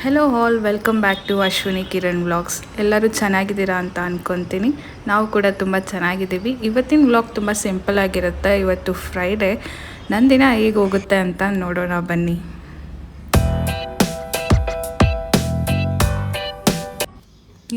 Hello all, welcome back to Ashwini Kiran vlogs. ಎಲ್ಲರೂ ಚೆನ್ನಾಗಿದ್ದೀರಾ ಅಂತ ಅಂದ್ಕೊತೀನಿ. ನಾವು ಕೂಡ ತುಂಬ ಚೆನ್ನಾಗಿದ್ದೀವಿ. ಇವತ್ತಿನ ವ್ಲಾಗ್ ತುಂಬ ಸಿಂಪಲ್ ಆಗಿರುತ್ತೆ. ಇವತ್ತು ಫ್ರೈಡೇ. ನನ್ನ ದಿನ ಹೇಗೆ ಹೋಗುತ್ತೆ ಅಂತ ನೋಡೋಣ ಬನ್ನಿ.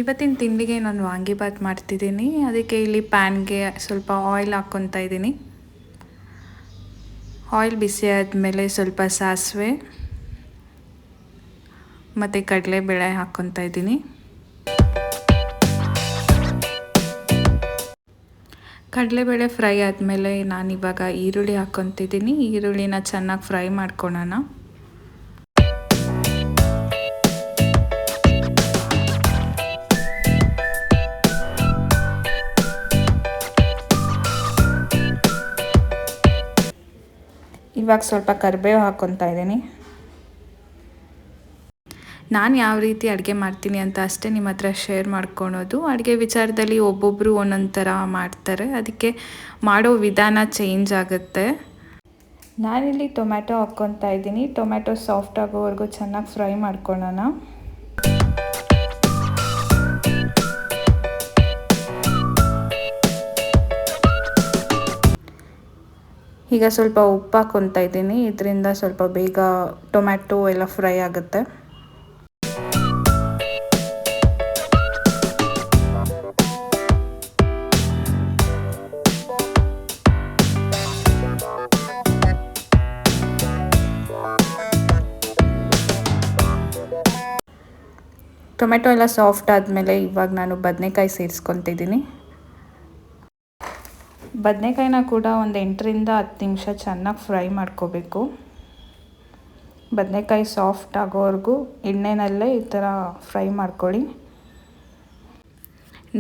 ಇವತ್ತಿನ ತಿಂಡಿಗೆ ನಾನು ವಾಂಗಿಬಾತ್ ಮಾಡ್ತಿದ್ದೀನಿ. ಅದಕ್ಕೆ ಇಲ್ಲಿ ಪ್ಯಾನ್ಗೆ ಸ್ವಲ್ಪ ಆಯಿಲ್ ಹಾಕ್ಕೊತಾ ಇದ್ದೀನಿ. ಆಯಿಲ್ ಬಿಸಿ ಆದಮೇಲೆ ಸ್ವಲ್ಪ ಸಾಸಿವೆ ಮತ್ತು ಕಡಲೆಬೇಳೆ ಹಾಕ್ಕೊತಾ ಇದ್ದೀನಿ. ಕಡಲೆಬೇಳೆ ಫ್ರೈ ಆದಮೇಲೆ ನಾನಿವಾಗ ಈರುಳ್ಳಿ ಹಾಕ್ಕೊತಿದ್ದೀನಿ. ಈರುಳ್ಳಿನ ಚೆನ್ನಾಗಿ ಫ್ರೈ ಮಾಡ್ಕೊಳ್ಳೋಣ. ಇವಾಗ ಸ್ವಲ್ಪ ಕರಿಬೇವು ಹಾಕ್ಕೊತಾ ಇದ್ದೀನಿ. ನಾನು ಯಾವ ರೀತಿ ಅಡುಗೆ ಮಾಡ್ತೀನಿ ಅಂತ ಅಷ್ಟೇ ನಿಮ್ಮ ಹತ್ರ ಶೇರ್ ಮಾಡ್ಕೊಳೋದು. ಅಡುಗೆ ವಿಚಾರದಲ್ಲಿ ಒಬ್ಬೊಬ್ಬರು ಒಂದೊಂದು ಥರ ಮಾಡ್ತಾರೆ, ಅದಕ್ಕೆ ಮಾಡೋ ವಿಧಾನ ಚೇಂಜ್ ಆಗುತ್ತೆ. ನಾನಿಲ್ಲಿ ಟೊಮ್ಯಾಟೊ ಹಾಕ್ಕೊತಾ ಇದ್ದೀನಿ. ಟೊಮ್ಯಾಟೊ ಸಾಫ್ಟ್ ಆಗೋವರೆಗೂ ಚೆನ್ನಾಗಿ ಫ್ರೈ ಮಾಡ್ಕೊಳ್ಳೋಣ. ಈಗ ಸ್ವಲ್ಪ ಉಪ್ಪು ಹಾಕ್ಕೊತಾ ಇದ್ದೀನಿ. ಇದರಿಂದ ಸ್ವಲ್ಪ ಬೇಗ ಟೊಮ್ಯಾಟೊ ಎಲ್ಲ ಫ್ರೈ ಆಗುತ್ತೆ. ಟೊಮೆಟೊ ಎಲ್ಲ ಸಾಫ್ಟ್ ಆದಮೇಲೆ ಇವಾಗ ನಾನು ಬದನೆಕಾಯಿ ಸೇರಿಸ್ಕೊತಿದ್ದೀನಿ. ಬದನೆಕಾಯಿನ ಕೂಡ ಒಂದು 8ರಿಂದ 10 ನಿಮಿಷ ಚೆನ್ನಾಗಿ ಫ್ರೈ ಮಾಡ್ಕೋಬೇಕು. ಬದನೆಕಾಯಿ ಸಾಫ್ಟ್ ಆಗೋವರೆಗೂ ಎಣ್ಣೆನಲ್ಲೇ ಈ ಥರ ಫ್ರೈ ಮಾಡ್ಕೊಳ್ಳಿ.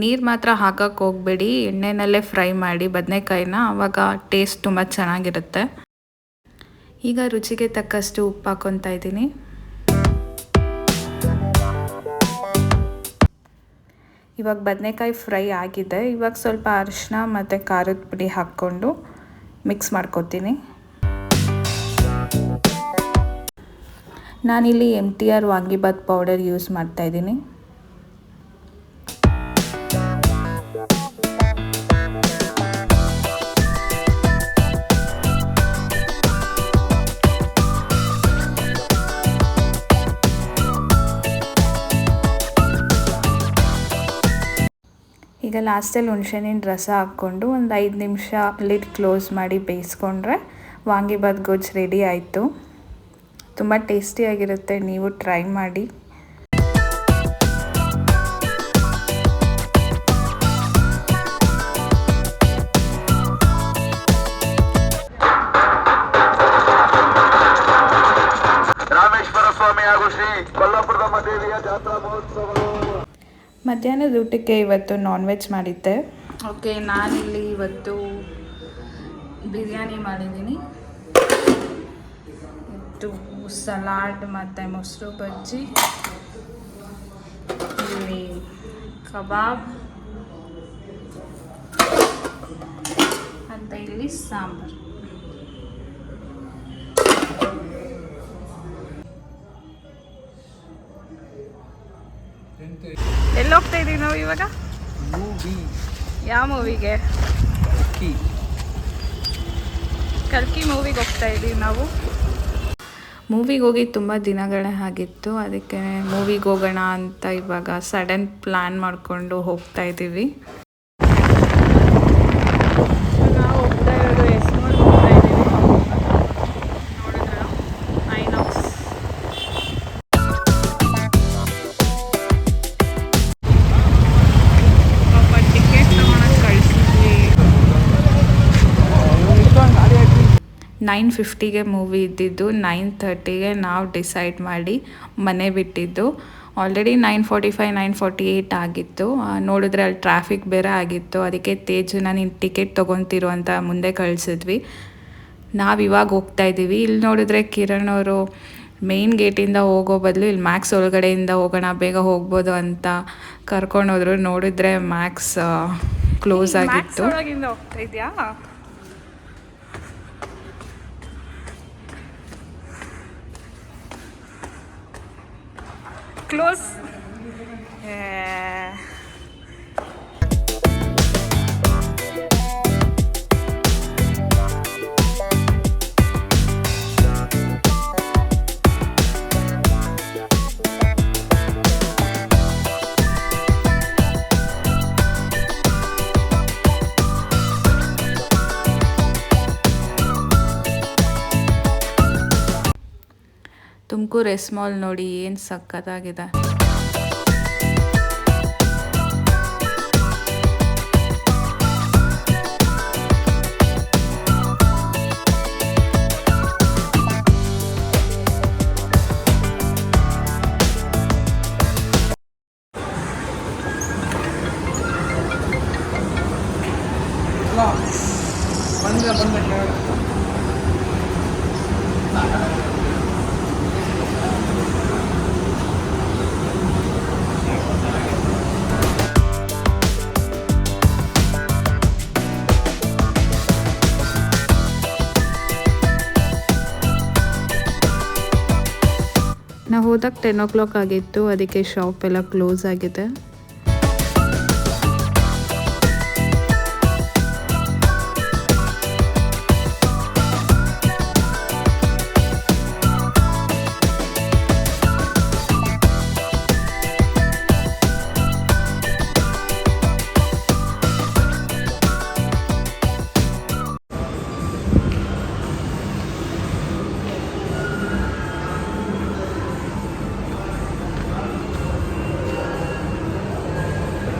ನೀರು ಮಾತ್ರ ಹಾಕಕ್ಕೆ ಹೋಗಬೇಡಿ, ಎಣ್ಣೆನಲ್ಲೇ ಫ್ರೈ ಮಾಡಿ ಬದನೆಕಾಯಿನ, ಆವಾಗ ಟೇಸ್ಟ್ ತುಂಬ ಚೆನ್ನಾಗಿರುತ್ತೆ. ಈಗ ರುಚಿಗೆ ತಕ್ಕಷ್ಟು ಉಪ್ಪು ಹಾಕ್ಕೊತಾ ಇದ್ದೀನಿ. ಇವಾಗ ಬದನೆಕಾಯಿ ಫ್ರೈ ಆಗಿದೆ. ಇವಾಗ ಸ್ವಲ್ಪ ಅರಿಶಿನ ಮತ್ತು ಖಾರದ ಪುಡಿ ಹಾಕ್ಕೊಂಡು ಮಿಕ್ಸ್ ಮಾಡ್ಕೊತೀನಿ. ನಾನಿಲ್ಲಿ MTR ವಾಂಗಿಬಾತ್ ಪೌಡರ್ ಯೂಸ್ ಮಾಡ್ತಾಯಿದ್ದೀನಿ. ಈಗ ಲಾಸ್ಟಲ್ಲಿ ಹುಣಸೆಹಣ್ಣಿನ ರಸ ಹಾಕ್ಕೊಂಡು ಒಂದು 5 ನಿಮಿಷ ಲಿಡ್ ಕ್ಲೋಸ್ ಮಾಡಿ ಬೇಯಿಸ್ಕೊಂಡ್ರೆ ವಾಂಗಿಬಾತ್ ಗೊಜ್ಜು ರೆಡಿ ಆಯಿತು. ತುಂಬ ಟೇಸ್ಟಿಯಾಗಿರುತ್ತೆ, ನೀವು ಟ್ರೈ ಮಾಡಿ. ರಾಮೇಶ್ವರ ಸ್ವಾಮಿ ಹಾಗೂ ಶ್ರೀ ಕೊಲ್ಲಾಪುರದ ದೇವಿಯ ಜಾತ್ರಾ ಮಹೋತ್ಸವ. ಮಧ್ಯಾಹ್ನದ ಊಟಕ್ಕೆ ಇವತ್ತು ನಾನ್ ವೆಜ್ ಮಾಡಿದ್ದೆ. ಓಕೆ, ನಾನಿಲ್ಲಿ ಇವತ್ತು ಬಿರಿಯಾನಿ ಮಾಡಿದ್ದೀನಿ. ಇದು ಸಲಾಡ್ ಮತ್ತು ಮೊಸರು ಬಜ್ಜಿ, ಇಲ್ಲಿ ಕಬಾಬ್ ಮತ್ತು ಇಲ್ಲಿ ಸಾಂಬಾರು. ಎಲ್ಲಿ ಹೋಗ್ತಾ ಇದೀವಿ ನಾವು ಇವಾಗ? ಯಾವ ಮೂವಿಗೆ? ಕಲ್ಕಿ ಮೂವಿಗೆ ಹೋಗ್ತಾ ಇದ್ದೀವಿ ನಾವು. ಮೂವಿಗೆ ಹೋಗಿ ತುಂಬ ದಿನಗಳೇ ಆಗಿತ್ತು, ಅದಕ್ಕೆ ಮೂವಿಗೆ ಹೋಗೋಣ ಅಂತ ಇವಾಗ ಸಡನ್ ಪ್ಲ್ಯಾನ್ ಮಾಡಿಕೊಂಡು ಹೋಗ್ತಾ ಇದ್ದೀವಿ. ನಾವು ಹೋಗ್ತಾ ಇರೋದು ಎಸ್ಮೋಲ್ ಹೋಗ್ತಾ ಇದ್ದೀವಿ. ನೋಡಿದ್ರೆ ಐನಾಕ್ಸ್. ಟಿಕೆಟ್ ತಗೊಳಕ್ಕೆ ಕಳಿಸಿದ್ವಿ. 9:50ಗೆ ಮೂವಿ ಇದ್ದಿದ್ದು, 9:30ಗೆ ನಾವು ಡಿಸೈಡ್ ಮಾಡಿ ಮನೆ ಬಿಟ್ಟಿದ್ದು. ಆಲ್ರೆಡಿ 9:45, 9:48 ಆಗಿತ್ತು. ನೋಡಿದ್ರೆ ಅಲ್ಲಿ ಟ್ರಾಫಿಕ್ ಬೇರೆ ಆಗಿತ್ತು, ಅದಕ್ಕೆ ತೇಜುನ ನೀನು ಟಿಕೆಟ್ ತೊಗೊತಿರು ಅಂತ ಮುಂದೆ ಕಳಿಸಿದ್ವಿ. ನಾವು ಇವಾಗ ಹೋಗ್ತಾ ಇದ್ದೀವಿ. ಇಲ್ಲಿ ನೋಡಿದ್ರೆ ಕಿರಣ್ ಅವರು ಮೇನ್ ಗೇಟಿಂದ ಹೋಗೋ ಬದಲು ಇಲ್ಲಿ ಮ್ಯಾಕ್ಸ್ ಒಳಗಡೆಯಿಂದ ಹೋಗೋಣ, ಬೇಗ ಹೋಗ್ಬೋದು ಅಂತ ಕರ್ಕೊಂಡೋದ್ರು. ನೋಡಿದ್ರೆ ಮ್ಯಾಕ್ಸ್ ಕ್ಲೋಸ್ ಆಗಿತ್ತು. ಹೋಗ್ತಾ ಇದೆಯಾ? ಕ್ಲೋಸ್. ತುಮಕೂರು ಎಸ್ ಮಾಲ್ ನೋಡಿ ಏನು ಸಕ್ಕತ್ತಾಗಿದೆ. ನಾವು ಹೋದಾಗ 10 o'clock ಆಗಿತ್ತು, ಅದಕ್ಕೆ ಶಾಪ್ ಎಲ್ಲ ಕ್ಲೋಸ್ ಆಗಿದೆ.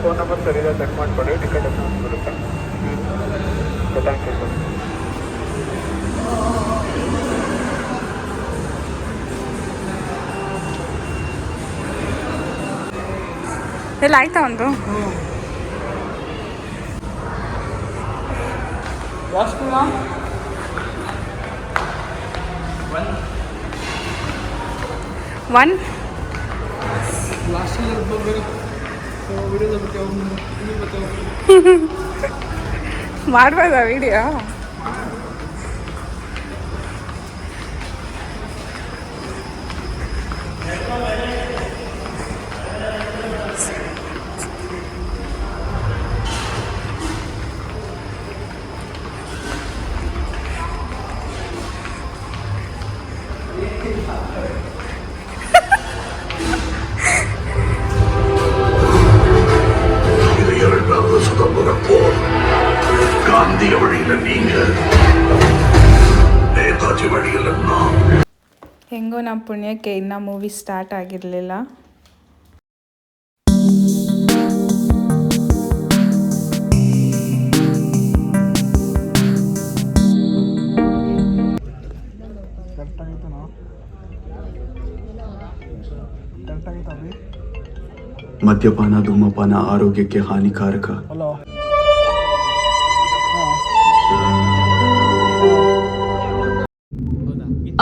ಫೋನ್ ನಂಬರ್ ಸರಿ ಇದೆ, ಚೆಕ್ ಮಾಡಿಕೊಡಿ. ಟಿಕೆಟ್ ಅಮೌಂಟ್ ಬರುತ್ತೆ. Thank you sir. ಎಲ್ಲ ಆಯ್ತಾ ಒಂದು ಒನ್ ಮಾಡ್ಬೋದಾ ವಿಡಿಯೋ? காந்திய வழியில நீங்க, நேதாஜி வழியில நான். ಹೆಂಗೋ ನಮ್ಮ ಪುಣ್ಯಕ್ಕೆ ಇನ್ನೂ ಮೂವಿ ಸ್ಟಾರ್ಟ್ ಆಗಿರಲಿಲ್ಲ. ಮದ್ಯಪಾನ ಧೂಮಪಾನ ಆರೋಗ್ಯಕ್ಕೆ ಹಾನಿಕಾರಕ.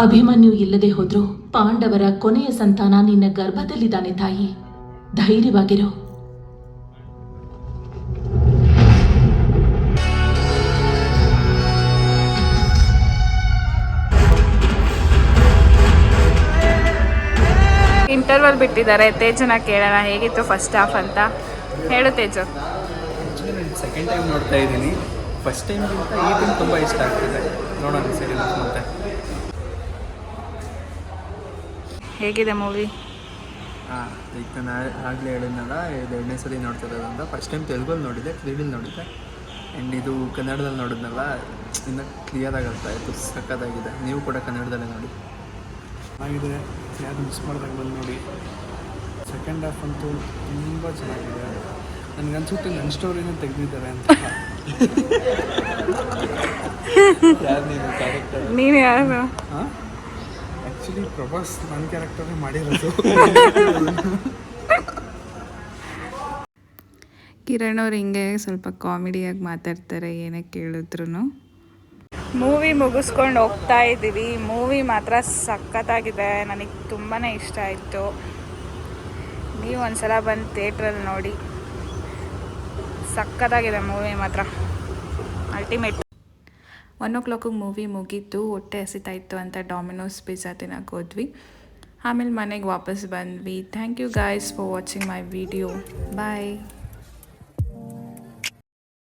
ಅಭಿಮನ್ಯು ಇಲ್ಲದೆ ಹೋದ್ರು ಪಾಂಡವರ ಕೊನೆಯ ಸಂತಾನ ನಿನ್ನ ಗರ್ಭದಲ್ಲಿದ್ದಾನೆ ತಾಯಿ, ಧೈರ್ಯವಾಗಿರು. ಇಂಟರ್ವಲ್ ಬಿಟ್ಟಿದ್ದಾರೆ. ತೇಜನ ಕೇಳೋಣ ಹೇಗಿತ್ತು ಫಸ್ಟ್ ಹಾಫ್ ಅಂತ. ಹೇಳು ತೇಜು. ಆ್ಯಕ್ಚುಲಿ ನಾನು ಸೆಕೆಂಡ್ ಟೈಮ್ ನೋಡ್ತಾ ಇದ್ದೀನಿ. ಫಸ್ಟ್ ಟೈಮ್ಗಿಂತ ಈ ಟೈಮ್ ತುಂಬ ಇಷ್ಟ ಆಗ್ತಿದೆ. ನೋಡೋಣ ಸರಿ ಮತ್ತೆ. ಹೇಗಿದೆ ಮೂವಿ? ಈಗ ನಾನು ಆಗಲೇ ಹೇಳಿದ್ನಲ್ಲ, ಇದು 2ನೇ ಸರಿ ನೋಡ್ತಿರೋದ್ರಿಂದ ಫಸ್ಟ್ ಟೈಮ್ ತೆಲುಗಲ್ಲಿ ನೋಡಿದ್ದೆ, 3D ನೋಡಿದ್ದೆ. ಆ್ಯಂಡ್ ಇದು ಕನ್ನಡದಲ್ಲಿ ನೋಡಿದ್ನಲ್ಲ, ಇನ್ನೂ ಕ್ಲಿಯರಾಗಿ ಅರ್ಥ ಆಯಿತು. ಸಕ್ಕತ್ತಾಗಿದೆ. ನೀವು ಕೂಡ ಕನ್ನಡದಲ್ಲೇ ನೋಡಿ. ಆಗಿದೆ, ಯಾರು ಮಿಸ್ ಮಾಡಿದಾಗ ಬಂದು ನೋಡಿ. ಸೆಕೆಂಡ್ ಹಾಫ್ ಅಂತೂ ತುಂಬ ಚೆನ್ನಾಗಿದೆ. ನನಗನ್ಸುತ್ತೆ ನನ್ನ ಸ್ಟೋರಿನೇ ತೆಗೆದಿದ್ದಾರೆ ಅಂತ. ಯಾರು ನೀನು ಕ್ಯಾರೆಕ್ಟರ್? ನೀನು ಯಾರು? ಹಾಂ, ಆ್ಯಕ್ಚುಲಿ ಪ್ರಭಾಸ್ ನನ್ನ ಕ್ಯಾರೆಕ್ಟರೇ ಮಾಡಿರೋದು. ಕಿರಣ್ ಅವ್ರು ಹಿಂಗೆ ಸ್ವಲ್ಪ ಕಾಮಿಡಿಯಾಗಿ ಮಾತಾಡ್ತಾರೆ ಏನೇ ಕೇಳಿದ್ರು. ಮೂವಿ ಮುಗಿಸ್ಕೊಂಡು ಹೋಗ್ತಾ ಇದ್ದೀವಿ. ಮೂವಿ ಮಾತ್ರ ಸಖತ್ತಾಗಿದೆ, ನನಗೆ ತುಂಬಾ ಇಷ್ಟ ಆಯಿತು. ನೀವು ಒಂದ್ಸಲ ಬಂದು ಥಿಯೇಟ್ರಲ್ಲಿ ನೋಡಿ, ಸಖತ್ತಾಗಿದೆ ಮೂವಿ ಮಾತ್ರ, ಅಲ್ಟಿಮೇಟ್. 1 o'clock ಮೂವಿ ಮುಗೀತು. ಹೊಟ್ಟೆ ಹಸಿತಾಯಿತ್ತು ಅಂತ ಡಾಮಿನೋಸ್ ಪಿಜ್ಜಾ ತಿನ್ನಕ್ಕೆ ಹೋದ್ವಿ. ಆಮೇಲೆ ಮನೆಗೆ ವಾಪಸ್ ಬಂದ್ವಿ. Thank you guys for watching my video. Bye.